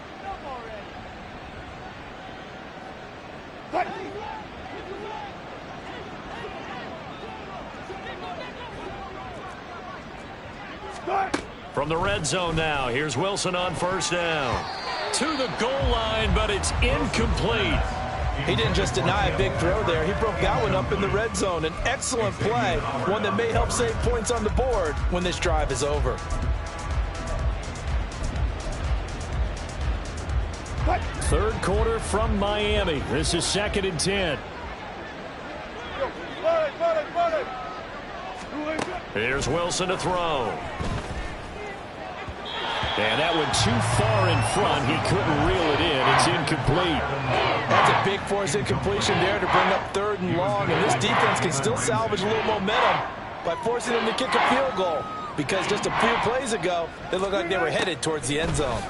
From the red zone now, here's Wilson on first down. To the goal line, but it's incomplete. He didn't just deny a big throw there. He broke that one up in the red zone. An excellent play, one that may help save points on the board when this drive is over. Third quarter from Miami. This is 2nd and 10. Here's Wilson to throw. And that one too far in front. He couldn't reel it in. It's incomplete. That's a big force incompletion there to bring up 3rd and long. And this defense can still salvage a little momentum by forcing them to kick a field goal. Because just a few plays ago, they looked like they were headed towards the end zone.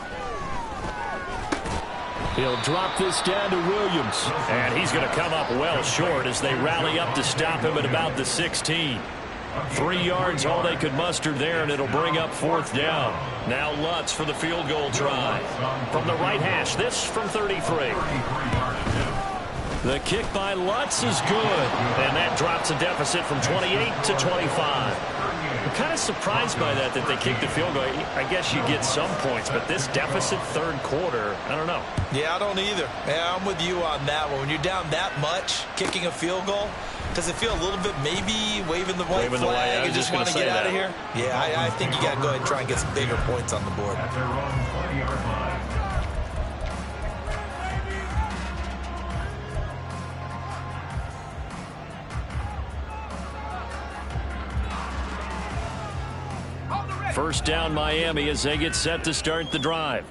He'll drop this down to Williams. And he's going to come up well short as they rally up to stop him at about the 16. 3 yards all they could muster there, and it'll bring up 4th down. Now Lutz for the field goal try. From the right hash, this from 33. The kick by Lutz is good, and that drops a deficit from 28 to 25. I'm kind of surprised by that they kicked the field goal. I guess you get some points, but this deficit 3rd quarter, I don't know. Yeah, I don't either. Yeah, I'm with you on that one. When you're down that much, kicking a field goal, does it feel a little bit maybe waving the white flag and just want to get out of here? Yeah, I think you got to go ahead and try and get some bigger points on the board. First down Miami as they get set to start the drive.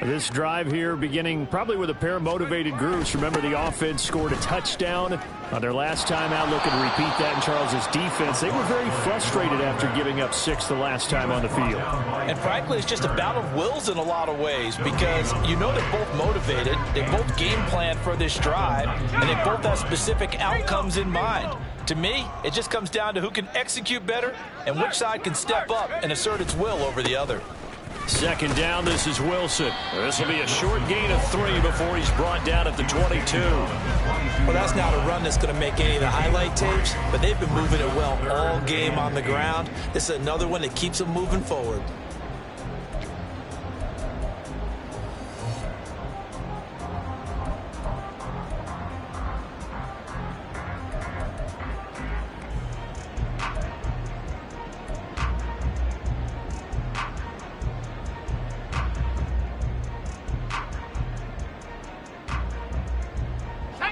This drive here beginning probably with a pair of motivated groups. Remember, the offense scored a touchdown on their last time out, looking to repeat that in Charles's defense. They were very frustrated after giving up 6 the last time on the field. And frankly, it's just a battle of wills in a lot of ways because you know they're both motivated, they both game plan for this drive, and they both have specific outcomes in mind. To me, it just comes down to who can execute better and which side can step up and assert its will over the other. 2nd down, this is Wilson. This will be a short gain of 3 before he's brought down at the 22. Well, that's not a run that's going to make any of the highlight tapes, but they've been moving it well all game on the ground. This is another one that keeps them moving forward.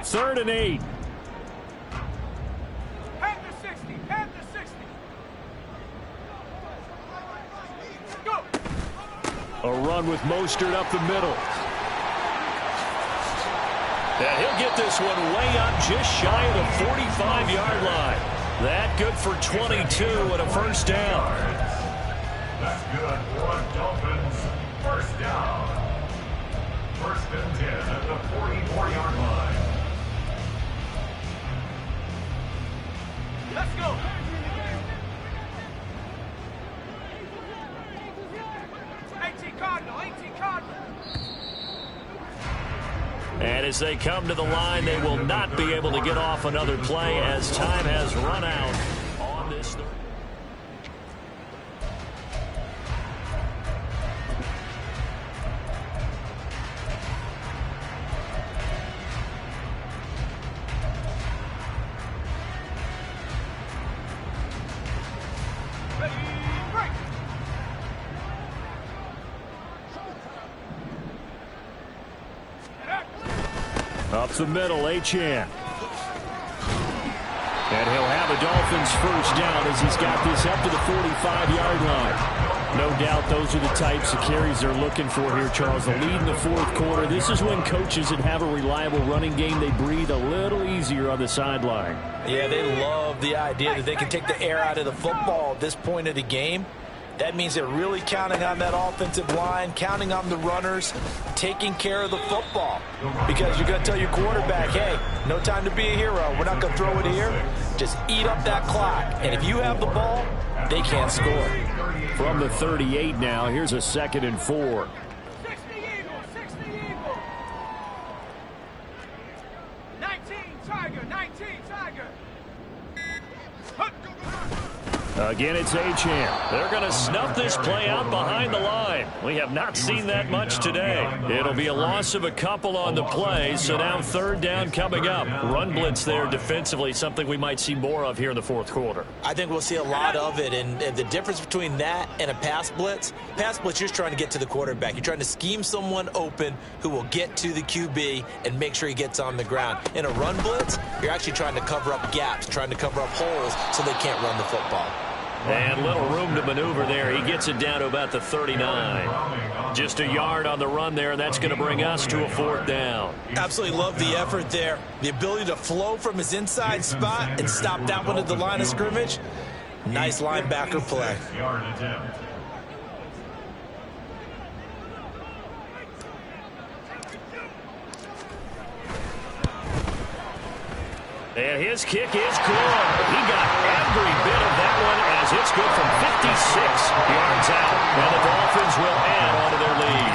Third and 8. Head to 60. Head to 60. Go. A run with Mostert up the middle. And he'll get this one way up just shy of the 45-yard line. That good for 22 and a first down. That's good for Dolphins. First down. 1st and 10 at the 44-yard line. Let's go. 18 Cardinal. 18 Cardinal. And as they come to the line, they will not be able to get off another play as time has run out on this. Up the middle, Achane. And he'll have a Dolphins first down as he's got this up to the 45-yard line. No doubt those are the types of carries they're looking for here, Charles. The lead in the fourth quarter. This is when coaches that have a reliable running game, they breathe a little easier on the sideline. Yeah, they love the idea that they can take the air out of the football at this point of the game. That means they're really counting on that offensive line, counting on the runners, taking care of the football. Because you're going to tell your quarterback, hey, no time to be a hero. We're not going to throw it here. Just eat up that clock. And if you have the ball, they can't score. From the 38 now, here's a 2nd and 4. 60 Eagle, 60 Eagle. 19 Tiger, 19 Tiger. Again, it's Achane. They're going to snuff this play out behind the line. We have not seen that much today. It'll be a loss of a couple on the play, so now 3rd down coming up. Run blitz there defensively, something we might see more of here in the fourth quarter. I think we'll see a lot of it, and the difference between that and a pass blitz, you're just trying to get to the quarterback. You're trying to scheme someone open who will get to the QB and make sure he gets on the ground. In a run blitz, you're actually trying to cover up gaps, trying to cover up holes so they can't run the football. And little room to maneuver there. He gets it down to about the 39. Just a yard on the run there, and that's going to bring us to a 4th down. Absolutely love the effort there. The ability to flow from his inside spot and stop that one at the line of scrimmage. Nice linebacker play. And his kick is good. He got every bit of that one as it's good from 56 yards out. And the Dolphins will add on to their lead.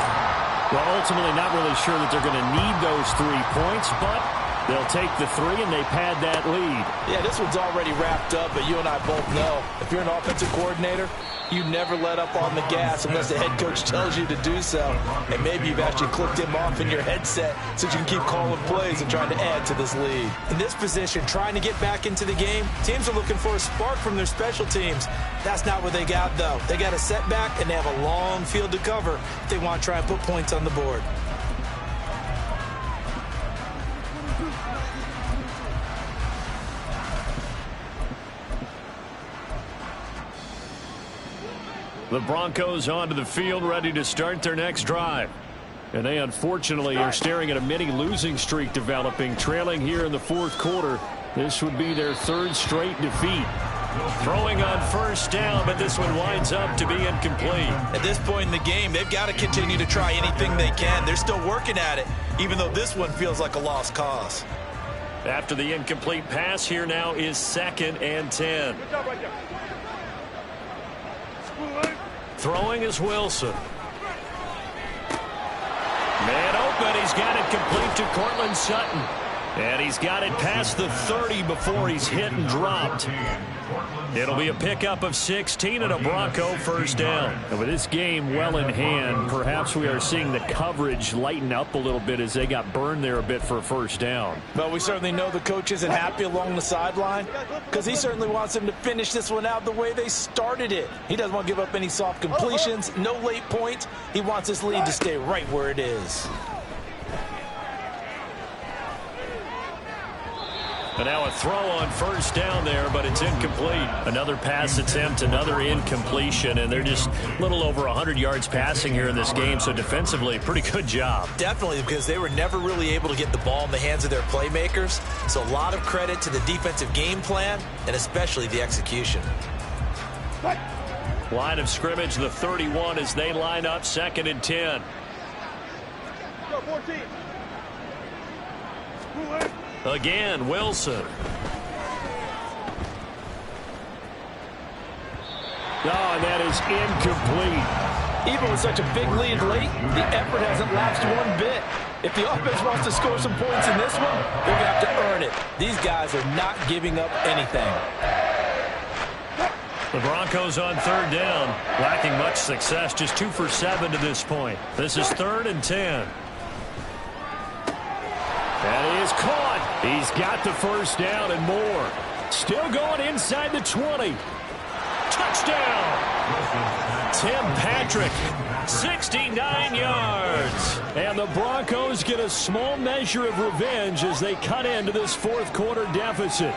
Well, ultimately not really sure that they're going to need those 3 points, but they'll take the 3 and they pad that lead. Yeah, this one's already wrapped up, but you and I both know if you're an offensive coordinator, you never let up on the gas unless the head coach tells you to do so. And maybe you've actually clicked him off in your headset so you can keep calling plays and trying to add to this lead. In this position, trying to get back into the game, teams are looking for a spark from their special teams. That's not what they got, though. They got a setback, and they have a long field to cover if they want to try and put points on the board. The Broncos onto the field, ready to start their next drive. And they unfortunately are staring at a mini losing streak developing, trailing here in the fourth quarter. This would be their 3rd straight defeat. Throwing on 1st down, but this one winds up to be incomplete. At this point in the game, they've got to continue to try anything they can. They're still working at it, even though this one feels like a lost cause. After the incomplete pass, here now is 2nd and 10. Good job right there. Throwing is Wilson. Man open. He's got it complete to Cortland Sutton. And he's got it past the 30 before he's hit and dropped. It'll be a pickup of 16 and a Bronco 1st down. And with this game well in hand, perhaps we are seeing the coverage lighten up a little bit as they got burned there a bit for a 1st down. But we certainly know the coach isn't happy along the sideline because he certainly wants them to finish this one out the way they started it. He doesn't want to give up any soft completions, no late points. He wants his lead to stay right where it is. And now a throw on 1st down there, but it's incomplete. Another pass attempt, another incompletion, and they're just a little over 100 yards passing here in this game, so defensively, pretty good job. Definitely, because they were never really able to get the ball in the hands of their playmakers, so a lot of credit to the defensive game plan and especially the execution. Line of scrimmage, the 31 as they line up 2nd and 10. Go 14. Again, Wilson. Oh, and that is incomplete. Even with such a big lead late, the effort hasn't lapsed one bit. If the offense wants to score some points in this one, they're going to have to earn it. These guys are not giving up anything. The Broncos on 3rd down, lacking much success, just 2 for 7 to this point. This is 3rd and 10. That is caught. He's got the 1st down and more. Still going inside the 20. Touchdown! Tim Patrick, 69 yards. And the Broncos get a small measure of revenge as they cut into this fourth quarter deficit.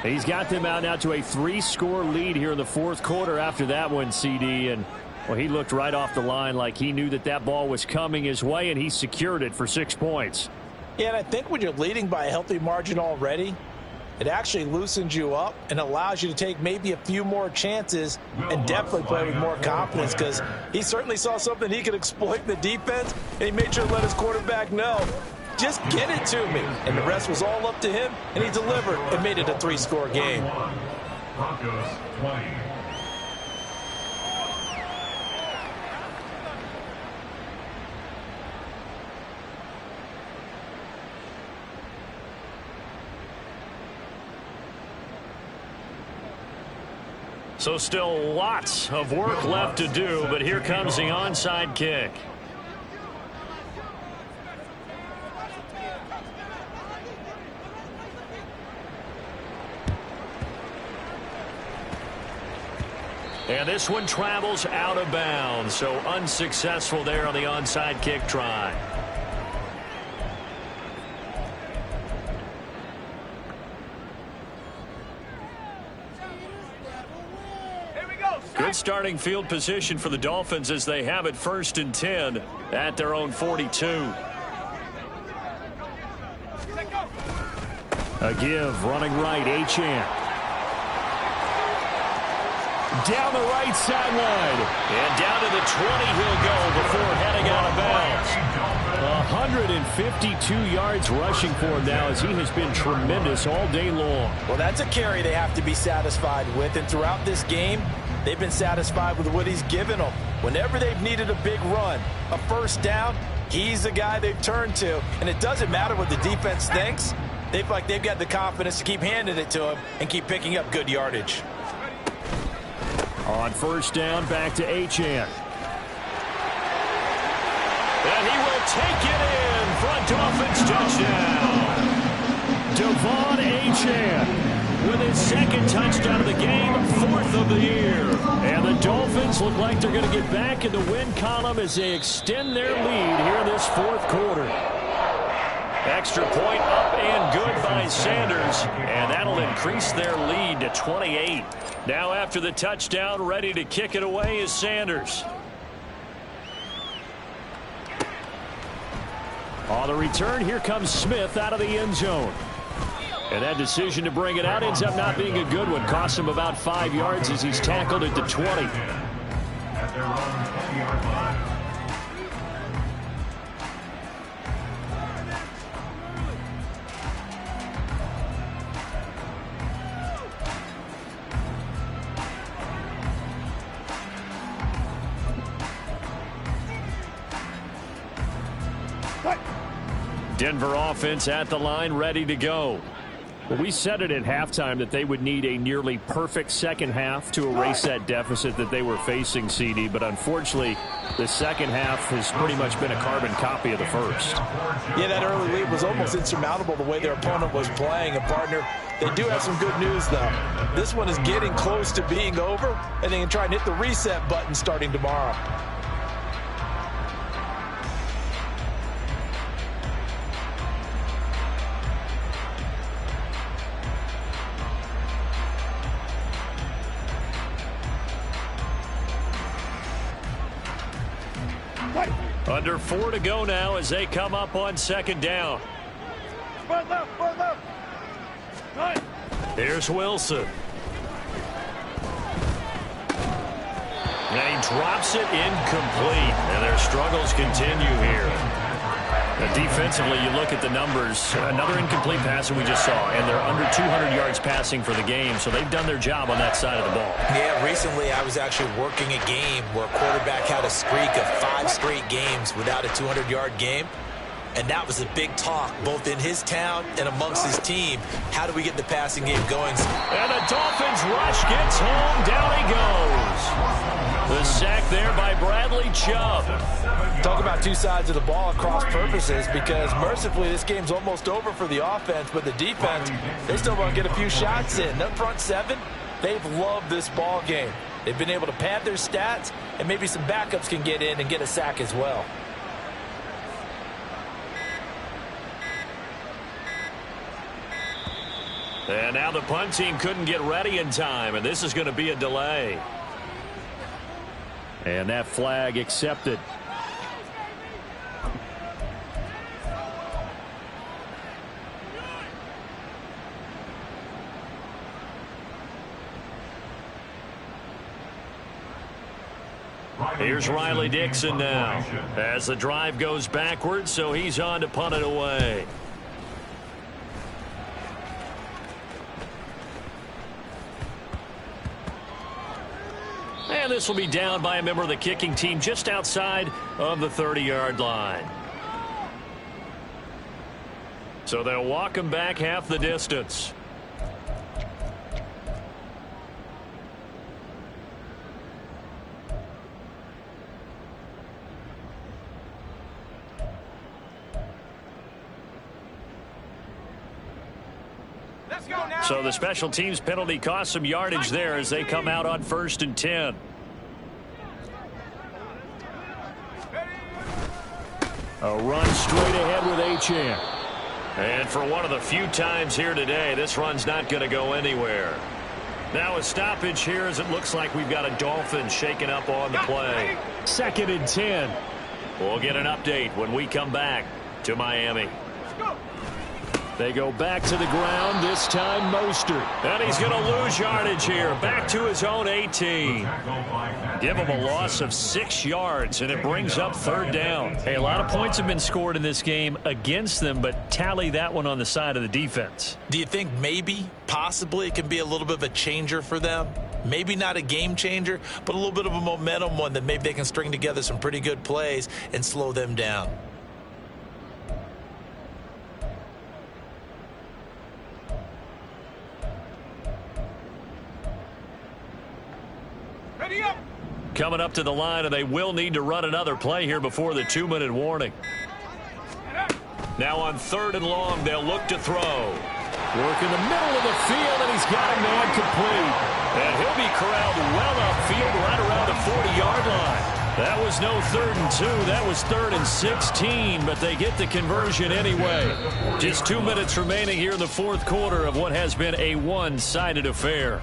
He's got them out now to a 3-score lead here in the fourth quarter after that one, CD. And, well, he looked right off the line like he knew that that ball was coming his way, and he secured it for 6 points. Yeah, and I think when you're leading by a healthy margin already, it actually loosens you up and allows you to take maybe a few more chances and definitely play with more confidence, because he certainly saw something he could exploit in the defense, and he made sure to let his quarterback know, just get it to me. And the rest was all up to him, and he delivered and made it a 3-score game. Broncos 20. So still lots of work left to do, but here comes the onside kick. And this one travels out of bounds, so unsuccessful there on the onside kick try. Good starting field position for the Dolphins as they have it 1st and 10 at their own 42. A give, running right, Achane. Down the right sideline. And down to the 20 he'll go before heading out of bounds. 152 yards rushing for him now, as he has been tremendous all day long. Well, that's a carry they have to be satisfied with, and throughout this game, they've been satisfied with what he's given them. Whenever they've needed a big run, a first down, he's the guy they've turned to. And it doesn't matter what the defense thinks. They feel like they've got the confidence to keep handing it to him and keep picking up good yardage. On first down, back to Achane. And he will take it in for a Dolphins touchdown. Devon Achane with his 2nd touchdown of the game, 4th of the year. And the Dolphins look like they're going to get back in the win column as they extend their lead here in this 4th quarter. Extra point up and good by Sanders, and that'll increase their lead to 28. Now after the touchdown, ready to kick it away is Sanders. On the return, here comes Smith out of the end zone. And that decision to bring it out ends up not being a good one. Costs him about 5 yards as he's tackled at the 20. At their own 20-yard line. Denver offense at the line, ready to go. Well, we said it at halftime that they would need a nearly perfect second half to erase that deficit that they were facing, CD. But unfortunately, the second half has pretty much been a carbon copy of the first. Yeah, that early lead was almost insurmountable the way their opponent was playing. And, partner, they do have some good news, though. This one is getting close to being over, and they can try and hit the reset button starting tomorrow. Under 4 to go now as they come up on 2nd down. Here's Wilson. And he drops it incomplete. And their struggles continue here. Defensively, you look at the numbers. Another incomplete pass that we just saw, and they're under 200 yards passing for the game, so they've done their job on that side of the ball. Yeah, recently I was actually working a game where a quarterback had a streak of 5 straight games without a 200-yard game, and that was a big talk both in his town and amongst his team. How do we get the passing game going? And the Dolphins rush gets home. Down he goes. The sack there by Bradley Chubb. Talk about two sides of the ball at cross purposes, because mercifully this game's almost over for the offense, but the defense, they still want to get a few shots in. That front seven, they've loved this ball game. They've been able to pad their stats, and maybe some backups can get in and get a sack as well. And now the punt team couldn't get ready in time, and this is going to be a delay. And that flag accepted. Here's Riley Dixon now as the drive goes backwards, so he's on to punt it away. And this will be down by a member of the kicking team just outside of the 30-yard line. So they'll walk him back half the distance. So the special teams penalty cost some yardage there as they come out on 1st and 10. A run straight ahead with Achane. And for one of the few times here today, this run's not going to go anywhere. Now a stoppage here as it looks like we've got a Dolphin shaking up on the play. 2nd and 10. We'll get an update when we come back to Miami. They go back to the ground, this time Mostert. And he's going to lose yardage here, back to his own 18. Give him a loss of 6 yards, and it brings up 3rd down. Hey, a lot of points have been scored in this game against them, but tally that one on the side of the defense. Do you think maybe, possibly, it can be a little bit of a changer for them? Maybe not a game changer, but a little bit of a momentum one that maybe they can string together some pretty good plays and slow them down. Coming up to the line, and they will need to run another play here before the 2-minute warning. Now on 3rd and long, they'll look to throw. Work in the middle of the field, and he's got a man complete. And he'll be corralled well upfield right around the 40-yard line. That was no 3rd and 2. That was 3rd and 16, but they get the conversion anyway. Just 2 minutes remaining here in the 4th quarter of what has been a one-sided affair.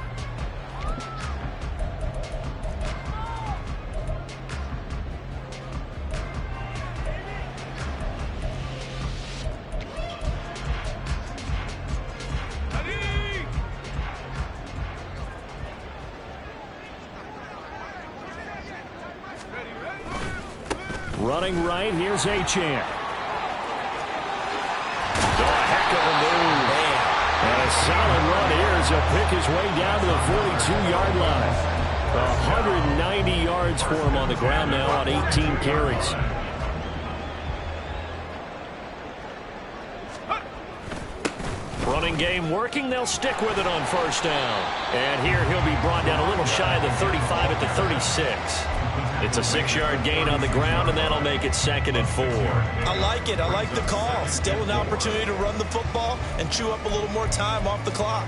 Running right, here's Achane. Oh, a heck of a move. And a solid run here as he'll pick his way down to the 42-yard line. 190 yards for him on the ground now on 18 carries. Running game working. They'll stick with it on 1st down. And here he'll be brought down a little shy of the 35 at the 36. It's a 6-yard gain on the ground, and that'll make it 2nd and 4. I like it. I like the call. Still an opportunity to run the football and chew up a little more time off the clock.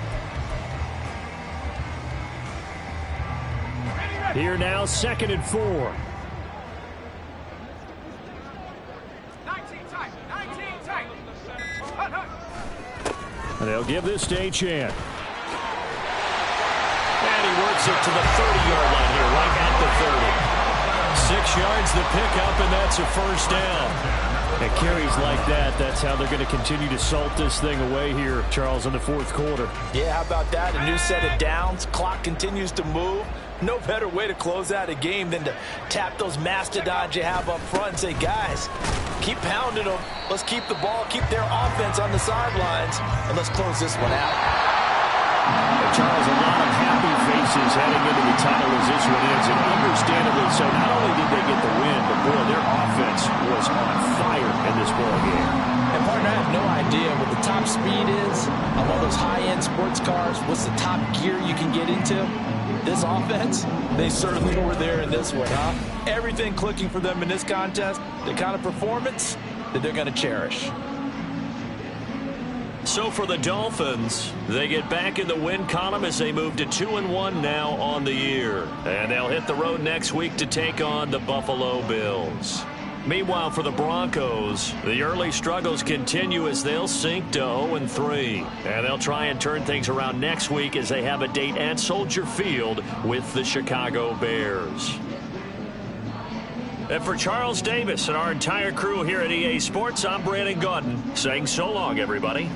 Here now, 2nd and 4. 19 tight. 19 tight. And they'll give this to Achane. And he works it to the 30-yard line here, right at the 30. 6 yards the pickup, and that's a 1st down. And carries like that, that's how they're going to continue to salt this thing away here, Charles, in the 4th quarter. Yeah, how about that? A new set of downs. Clock continues to move. No better way to close out a game than to tap those mastodons you have up front and say, guys, keep pounding them. Let's keep the ball, keep their offense on the sidelines, and let's close this one out. Charles, a lot of happy faces heading into the tunnel as this one ends, and understandably so. Not only did they get the win, but boy, their offense was on fire in this ball game. And partner, I have no idea what the top speed is on one of those high-end sports cars. What's the top gear you can get into? This offense, they certainly were there in this one, huh? Everything clicking for them in this contest, the kind of performance that they're going to cherish. So for the Dolphins, they get back in the win column as they move to 2-1 now on the year. And they'll hit the road next week to take on the Buffalo Bills. Meanwhile, for the Broncos, the early struggles continue as they'll sink to 0-3. And they'll try and turn things around next week as they have a date at Soldier Field with the Chicago Bears. And for Charles Davis and our entire crew here at EA Sports, I'm Brandon Gaudin saying so long, everybody.